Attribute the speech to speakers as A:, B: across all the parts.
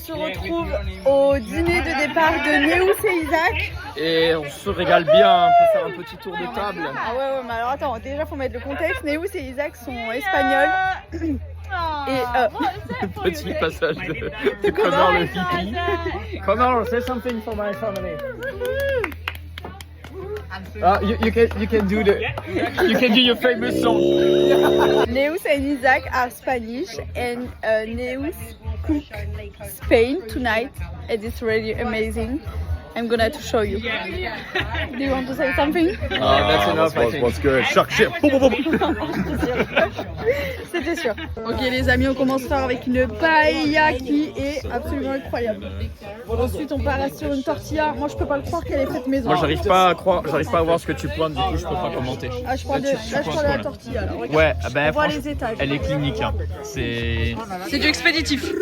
A: se retrouve au dîner de départ de Neus et Isaac.
B: Et on se régale bien, on peut faire un petit tour de table.
A: Ah ouais, mais alors attends, déjà faut mettre le contexte. Neus et Isaac sont espagnols. Et
B: Petit passage de Connor le hippie. Connor, say something for my family. You can do your famous song.
A: Neus and Isaac are Spanish and Neus cook Spain tonight and it's really amazing. I'm gonna to show you. Do you want to say something?
B: That's enough, I think.
C: What's good? Chuck shit.
A: C'était sûr. Ok les amis, on commence fort avec une paella qui est absolument incroyable. Ensuite on part sur une tortilla. Moi je peux pas le croire qu'elle est faite maison.
B: Moi j'arrive pas à voir ce que tu pointes, du coup je peux pas commenter.
A: Ah je prends de la tortilla là. Regarde.
B: Ouais,
A: on voit les étages.
B: Elle est clinique. Hein. C'est
A: du expéditif.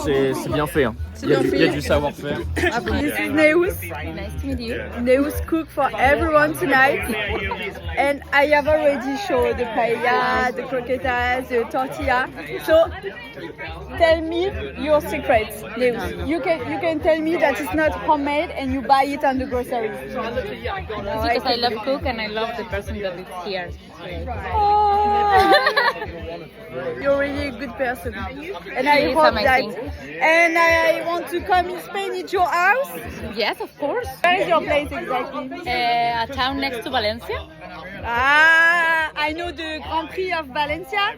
B: C'est bien fait. Hein. Il y a du savoir-faire.
A: This is Neus.
D: Nice to meet you.
A: Neus cook for everyone tonight. And I have already showed the paella, the croquetas, the tortilla. So tell me your secrets, Neus. You can tell me that it's not homemade and you buy it on the groceries.
D: Because I love cook and I love the person that is here.
A: You're really a good person. And
D: She
A: I
D: is
A: hope that.
D: amazing.
A: And I want to come in Spain, it's your house.
D: Yes, of course.
A: Where is your place exactly?
D: A town next to Valencia.
A: Ah, I know the Grand Prix of Valencia.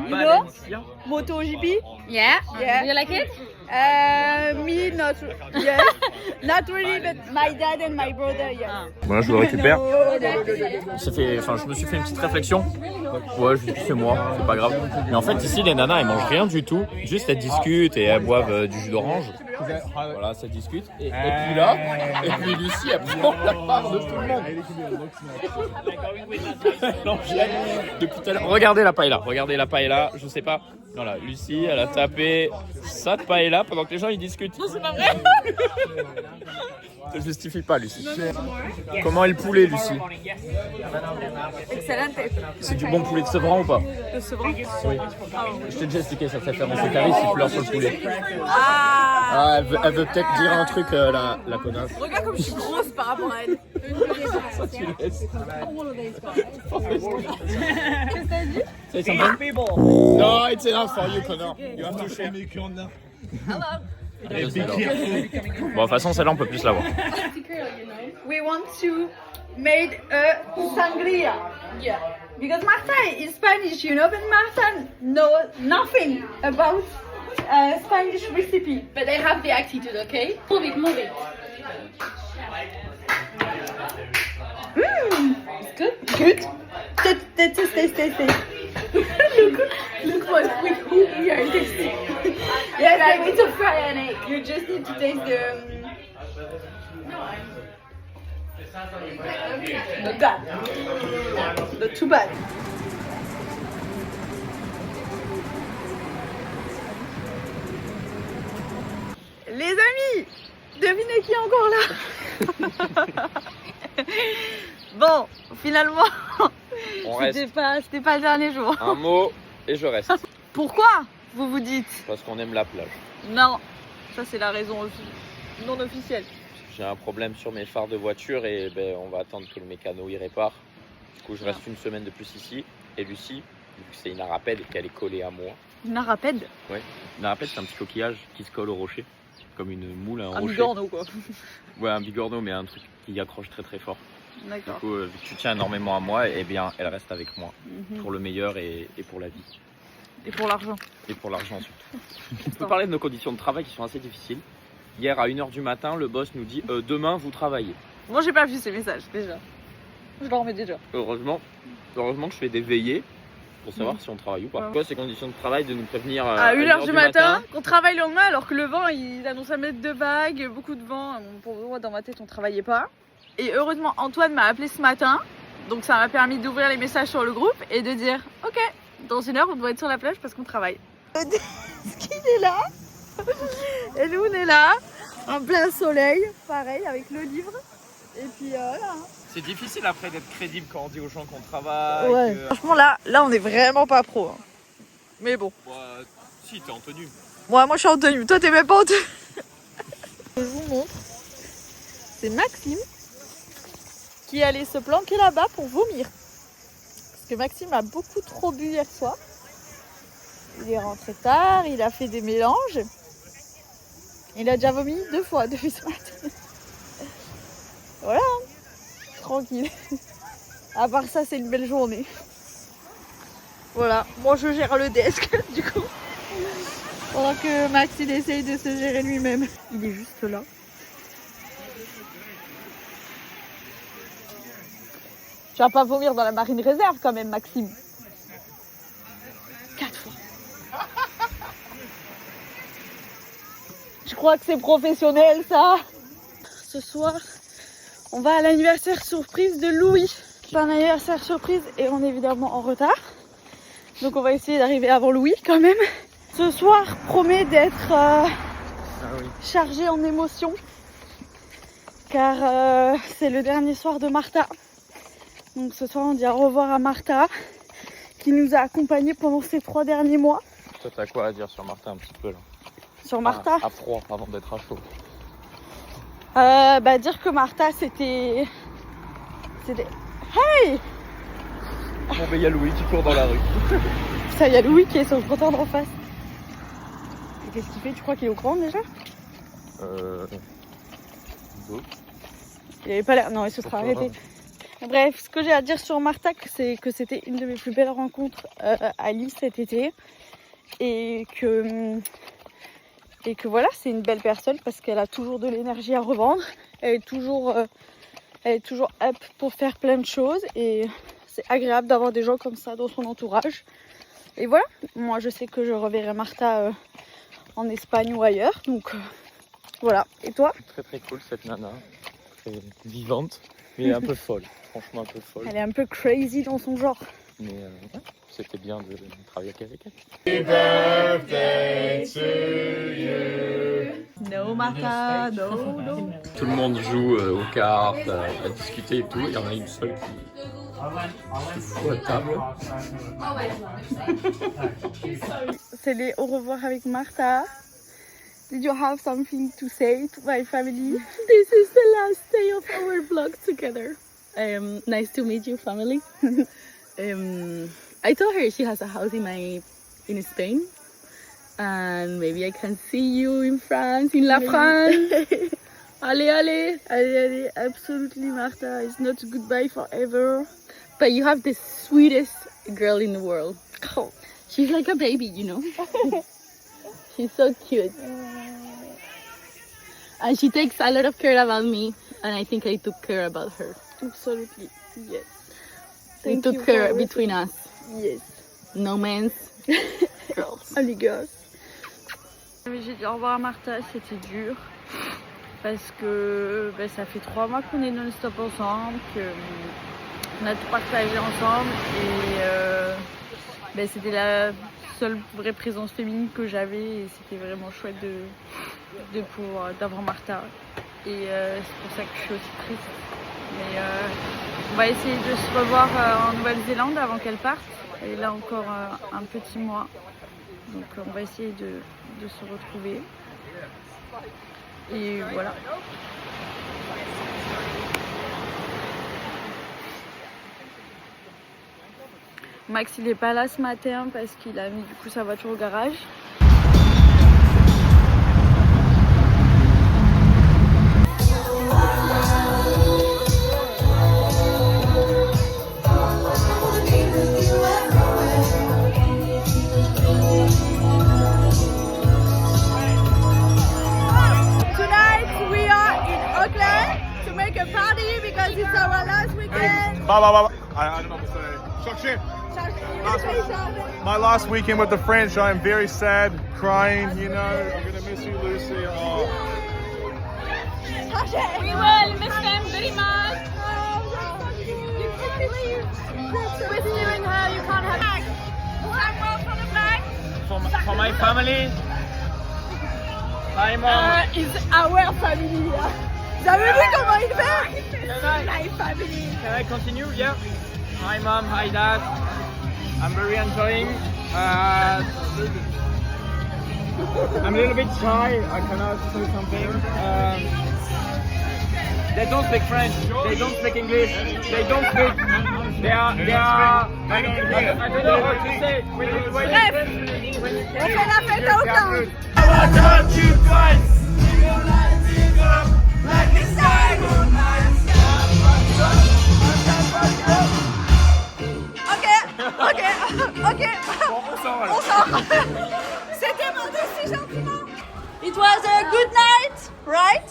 A: You know? MotoGP.
D: Yeah.
A: Yeah.
D: Do you like it?
A: Me not. Yes. Not really, but my dad and my brother, yes.
B: Voilà, je le récupère.
A: No.
B: Je me suis fait une petite réflexion. Ouais, je dis c'est moi, c'est pas grave. Mais en fait, ici, les nanas, elles mangent rien du tout. Juste, elles discutent et elles boivent du jus d'orange. Voilà, ça discute. Et puis là, et puis Lucie, elle prend la part de tout le monde. Elle enchaîne depuis tout à l'heure. Regardez la paella, je sais pas. Voilà, Lucie, elle a tapé sa paella pendant que les gens ils discutent. Non, c'est pas vrai. Ça justifie pas, Lucie. Comment est le poulet, Lucie?
A: Excellent.
B: C'est du bon poulet de Sevran ou pas?
A: De Sevran.
B: Oui. Je t'ai déjà expliqué cette référence au carré, il pleure sur le poulet.
A: Ah.
B: Elle veut peut-être dire un truc, la connasse.
A: Regarde comme je suis grosse par rapport à elle.
B: Ça, tu laisses.
A: Qu'est-ce que t'as dit?
B: Say something? No, it's enough for you, Connor. You have to share. Bon, de toute façon, celle-là, on peut plus la voir.
A: We want to make a sangria. Yeah. Because Marta is Spanish, you know, but Marta knows nothing about Spanish recipe. But I have the attitude, okay? Move it. It's good. Good. Taste. Look what with who we are tasting. Yes, like it's a fry and egg. You just need to taste not bad. Not too bad. Les amis, devinez qui est encore là. Bon, finalement, c'était pas le dernier jour.
B: Un mot et je reste.
A: Pourquoi, vous vous dites?
B: Parce qu'on aime la plage.
A: Non, ça c'est la raison non officielle.
B: J'ai un problème sur mes phares de voiture et on va attendre que le mécano y répare. Du coup, je reste une semaine de plus ici. Et Lucie, vu que c'est une arapède et qu'elle est collée à moi.
A: Une arapède?
B: Ouais, une arapède, c'est un petit coquillage qui se colle au rocher. Comme une moule à un rocher.
A: Un bigorneau quoi.
B: Ouais, un bigorneau, mais un truc qui accroche très très fort.
A: D'accord.
B: Du coup, vu que tu tiens énormément à moi, eh bien, elle reste avec moi. Pour le meilleur et pour la vie.
A: Et pour l'argent.
B: Et pour l'argent surtout. On peut parler de nos conditions de travail qui sont assez difficiles. Hier à 1h du matin, le boss nous dit demain vous travaillez.
A: Moi j'ai pas vu ces messages déjà. Je dormais déjà.
B: Heureusement que je fais des veillées pour savoir si on travaille ou pas. Quoi ces conditions de travail de nous prévenir à
A: 1h du matin, qu'on travaille le lendemain alors que le vent il annonce à mettre de vagues, beaucoup de vent. Pour moi dans ma tête on travaillait pas. Et heureusement Antoine m'a appelé ce matin. Donc ça m'a permis d'ouvrir les messages sur le groupe et de dire ok, dans 1 heure on doit être sur la plage parce qu'on travaille. Ski est là. Et nous on est là, en plein soleil, pareil avec le livre. Et puis voilà.
B: C'est difficile après d'être crédible quand on dit aux gens qu'on travaille.
A: Ouais. Franchement là on est vraiment pas pro. Hein. Mais bon.
B: Si t'es en tenue.
A: Moi je suis en tenue, toi t'es même pas en tenue. Je vous montre. C'est Maxime qui allait se planquer là-bas pour vomir. Parce que Maxime a beaucoup trop bu hier soir. Il est rentré tard, il a fait des mélanges. Il a déjà vomi 2 fois depuis ce matin. Voilà, tranquille. À part ça, c'est une belle journée. Voilà, moi je gère le desk du coup. Pendant que Max il essaye de se gérer lui-même. Il est juste là. Tu vas pas vomir dans la marine réserve quand même, Maxime. 4 fois. Je crois que c'est professionnel ça. Ce soir, on va à l'anniversaire surprise de Louis. C'est un anniversaire surprise et on est évidemment en retard. Donc on va essayer d'arriver avant Louis quand même. Ce soir promet d'être chargé en émotions. Car c'est le dernier soir de Martha. Donc ce soir on dit au revoir à Martha. Qui nous a accompagnés pendant ces 3 derniers mois.
B: Toi t'as quoi à dire sur Martha un petit peu là?
A: Sur Martha
B: À froid avant d'être à chaud.
A: Dire que Martha c'était... Hey!
B: Bon ben y a Louis qui court dans la rue.
A: Ça y a Louis qui est sur le trottoir d'en face. Et qu'est-ce qu'il fait? Tu crois qu'il est au courant déjà? Il avait pas l'air... Non, il se sera arrêté. Bref, ce que j'ai à dire sur Martha, c'est que c'était une de mes plus belles rencontres à Lille cet été. Et que voilà, c'est une belle personne parce qu'elle a toujours de l'énergie à revendre. Elle est toujours up pour faire plein de choses. Et c'est agréable d'avoir des gens comme ça dans son entourage. Et voilà, moi je sais que je reverrai Martha en Espagne ou ailleurs. Donc voilà, et toi?
B: Très très cool cette nana. Très vivante, mais un peu folle. Franchement un peu folle.
A: Elle est un peu crazy dans son genre.
B: Mais ouais, c'était bien de travailler avec elle.
C: Happy birthday to you.
A: No Martha, no.
B: Tout le monde joue aux cartes, à discuter et tout. Il y en a une seule qui se fout à table.
A: C'est les au revoir avec Martha. Did you have something to say to my family?
E: This is the last day of our vlog together. Nice to meet you, family. I told her she has a house in Spain, and maybe I can see you in France, in La France. Allez, allez.
A: Allez, absolutely, Martha. It's not goodbye forever.
E: But you have the sweetest girl in the world.
A: Oh.
E: She's like a baby, you know. She's so cute. And she takes a lot of care about me, and I think I took care about her.
A: Absolutely, yes.
E: We took care between us.
A: Yes.
E: No men's girls.
A: Only girls. J'ai dit au revoir à Martha, c'était dur. Parce que ça fait 3 mois qu'on est non-stop ensemble, qu'on a tout partagé ensemble. Et c'était la seule vraie présence féminine que j'avais. Et c'était vraiment chouette d'avoir Martha. Et c'est pour ça que je suis aussi triste. Mais on va essayer de se revoir en Nouvelle-Zélande avant qu'elle parte. Elle est là encore un petit mois. Donc on va essayer de se retrouver. Et voilà. Max il est pas là ce matin parce qu'il a mis du coup sa voiture au garage.
C: I don't know what to say. My last weekend with the French, I am very sad, crying, you know. I'm going to miss you, Lucy. Oh.
D: We will miss them very much.
A: You can't leave. With you and her, you can't have back. Samuel from the back.
B: For my family. Hi mom.
A: It's our family. Vous avez vu comment il fait? My family.
B: Can I continue? Yeah. Hi mom, hi dad. I'm very enjoying. I'm a little bit shy. I cannot say something. They don't speak French. They don't speak English. They don't speak. They are. I don't know what to say.
A: On fait la fête à aucun. Ok. On sort. C'était demandé si gentiment. It was a good night, right?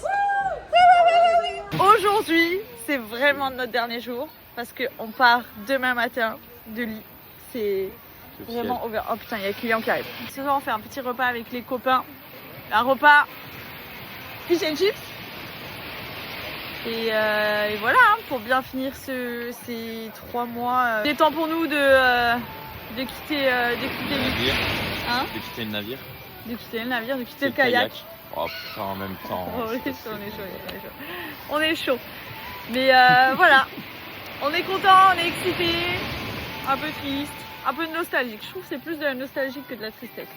A: Oui. Aujourd'hui, c'est vraiment notre dernier jour parce qu'on part demain matin de Lille. C'est vraiment over. Oh putain, il y a le client qui arrive. Ce soir, on fait un petit repas avec les copains. Un repas fish and chips. Et voilà, hein, pour bien finir ces 3 mois. Il est temps pour nous de quitter Lille. Hein?
B: De quitter le navire.
A: De quitter le navire, de quitter le kayak.
B: Oh putain, en même temps.
A: Oh, on est chaud. Mais voilà, on est content, on est excité, un peu triste, un peu nostalgique. Je trouve que c'est plus de la nostalgie que de la tristesse.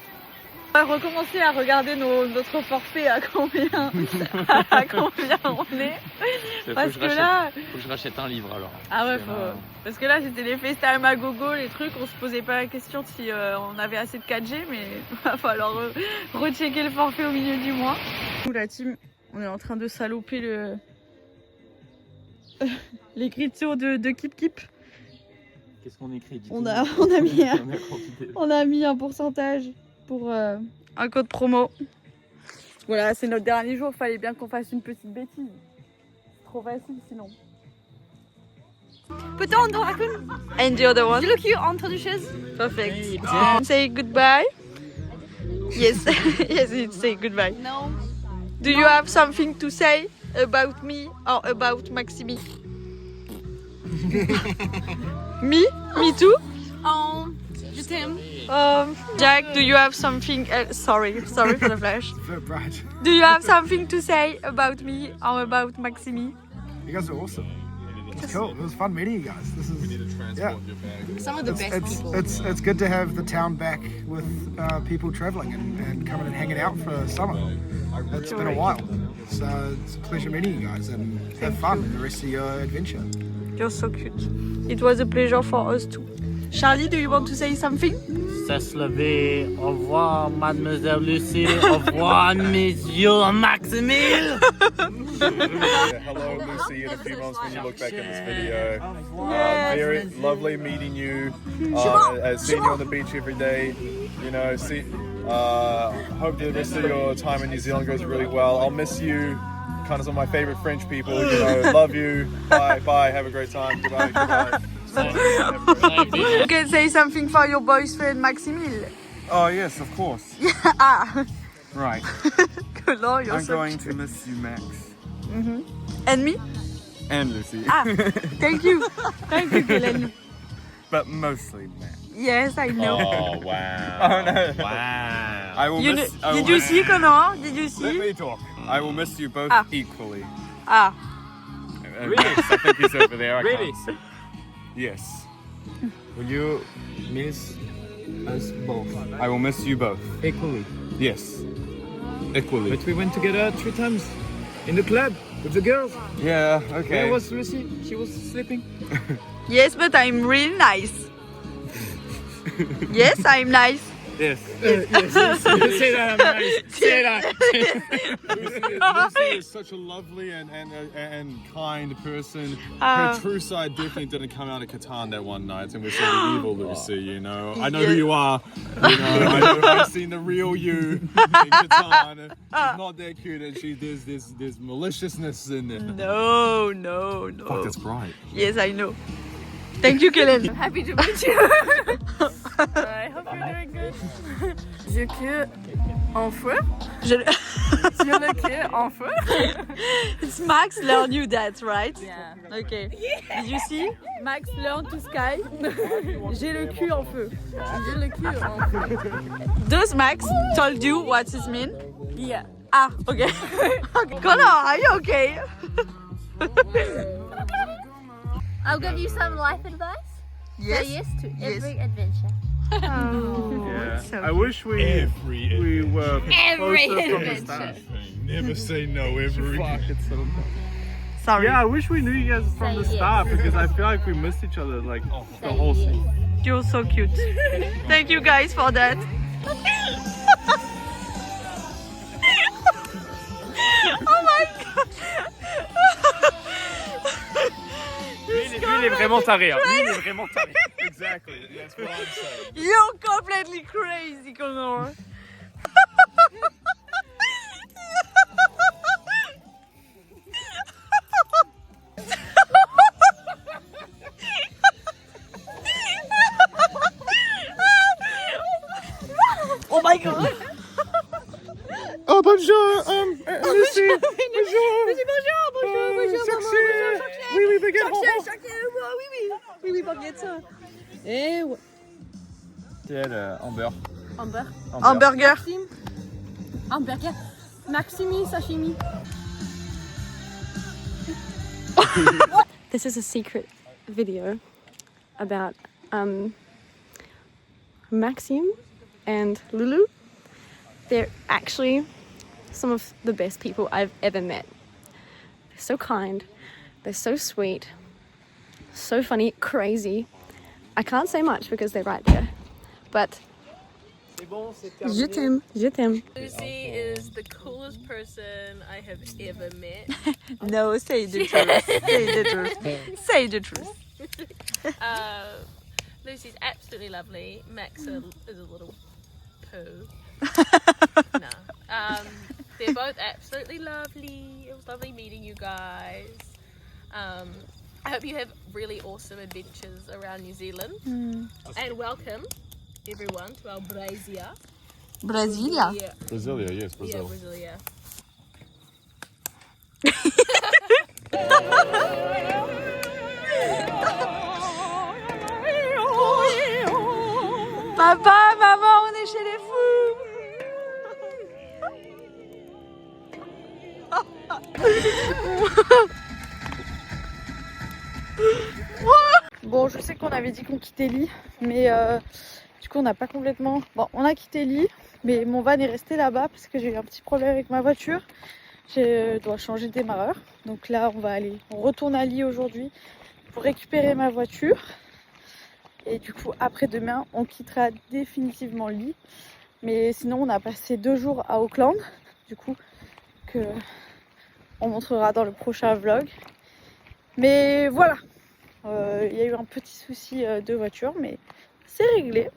A: On va recommencer à regarder notre forfait à combien on est. Parce que là,
B: faut que je rachète un livre alors.
A: Ah ouais, parce que là c'était les FaceTime à gogo, les trucs, on se posait pas la question si on avait assez de 4G, mais il va falloir rechecker le forfait au milieu du mois. Nous la team, on est en train de saloper l'écriture de Kip Kip.
B: Qu'est-ce qu'on écrit?
A: On a mis un pourcentage pour un code promo. Voilà, c'est notre dernier jour, fallait bien qu'on fasse une petite bêtise. Trop facile sinon. Peut-on do And the other one. Look, you introduces. Perfect. Say goodbye. Yes, yes, it say goodbye. No. Do you have something to say about me or about Maximi? Me too.
D: Je t'aime.
A: Jack, do you have something else? Sorry for the flash. Do you have something to say about me or about Maximi?
F: You guys are awesome. It's cool. It was fun meeting you guys. This is
D: Some of the best people.
F: It's good to have the town back with people traveling and coming and hanging out for summer. It's been a while, so it's a pleasure meeting you guys and have fun in the rest of your adventure.
A: You're so cute. It was a pleasure for us too. Charlie, do you want to say something?
G: Ça se lever. Au revoir, Mademoiselle Lucie. Au revoir, Monsieur Maximile.
C: Hello, Lucy, in a few months when you look back at this video. Very lovely meeting you. Seeing you on the beach every day. You know, hope the rest of your time in New Zealand goes really well. I'll miss you. Kind of some of my favorite French people. You know, love you. Bye. Have a great time. Goodbye.
A: You can say something for your boyfriend Maximile.
H: Oh yes, of course. Right.
A: Hello, you're
H: I'm
A: so
H: going
A: cute.
H: to miss you, Max.
A: And me?
H: And Lucy.
A: Thank you, Glenn.
H: But mostly Max.
A: Yes, I know.
B: Oh wow.
H: Oh no.
B: Wow.
H: I will miss.
A: Did you see, Connor? Did you
H: Let
A: see?
H: me talk. I will miss you both equally.
B: Really?
H: Max, I think he's over there. I
B: Really?
H: can't see. Yes.
G: Will you miss us both
H: I will miss you both.
G: equally?
H: Yes. Equally.
G: But we went together 3 times in the club with the girls.
H: Yeah. Okay.
G: Where was Lucy? She was sleeping.
A: Yes, but I'm really nice. Yes, I'm nice.
H: Yes.
G: Yes. Say that, I'm nice. Say that.
C: Lucy is such a lovely and kind person. Her true side definitely didn't come out of Catan that one night, and we saw the evil Lucy. You know, I know who you are. You know, I've seen the real you in Catan. She's not that cute, and there's maliciousness in there.
A: No.
C: Fuck, that's right.
A: Yes, I know. Thank you, Kellen.
D: Happy to meet you.
A: I hope you're doing good.
I: Yeux queue en feu.
A: Sur
I: le queue en feu.
A: It's Max learn you that, right?
I: Yeah.
A: Okay. Did you see? Max learn to sky. J'ai le cul en feu.
I: J'ai le cul en feu.
A: Does Max told you what it mean?
I: Yeah.
A: Okay. Connor, are you okay?
D: I'll give you some life advice.
A: Yes.
D: Say yes to every adventure.
H: Yeah. I wish we were closer from the start.
C: Never say no every.
H: Fuck, it's so
A: Sorry.
H: Yeah, I wish we knew you guys from the start because I feel like we missed each other like the whole scene.
A: You're so cute. Thank you guys for that. Oh my god.
B: Lui, il est vraiment taré. Hein. Lui, il est vraiment taré.
C: Exactly. That's what I'm saying.
A: You're completely crazy, Connor. Oh my god.
C: Oh bonjour, Lucy. Bonjour.
A: Bonjour.
C: Oui, oui, baguette.
A: Oui, baguette. Et ouais.
B: C'est Amber.
A: Hamburger.
I: Hamburger. Maximi sashimi.
J: This is a secret video about Maxime and Lulu. They're actually some of the best people I've ever met. They're so kind, they're so sweet, so funny, crazy. I can't say much because they're right there, but je t'aime, je t'aime.
I: Lucy is the coolest person I have ever met.
A: No, say the truth. Say the truth. Say the truth.
I: Lucy's absolutely lovely. Max is a little poo. No. They're both absolutely lovely. It was lovely meeting you guys. I hope you have really awesome adventures around New Zealand. And welcome everyone to our Brasilia.
A: Brasilia.
I: Yeah,
C: Brasilia, yes,
I: yeah,
C: Brazil.
I: Brasilia.
A: Papa, maman, on est chez les fous. Bon, je sais qu'on avait dit qu'on quittait Lee, mais du coup on n'a pas complètement... Bon, on a quitté Lee, mais mon van est resté là-bas parce que j'ai eu un petit problème avec ma voiture. Je dois changer de démarreur. Donc là, on retourne à Lee aujourd'hui pour récupérer ma voiture. Et du coup, après-demain, on quittera définitivement Lee. Mais sinon, on a passé 2 jours à Auckland, du coup, que on montrera dans le prochain vlog. Mais voilà, il y a eu un petit souci de voiture, mais c'est réglé.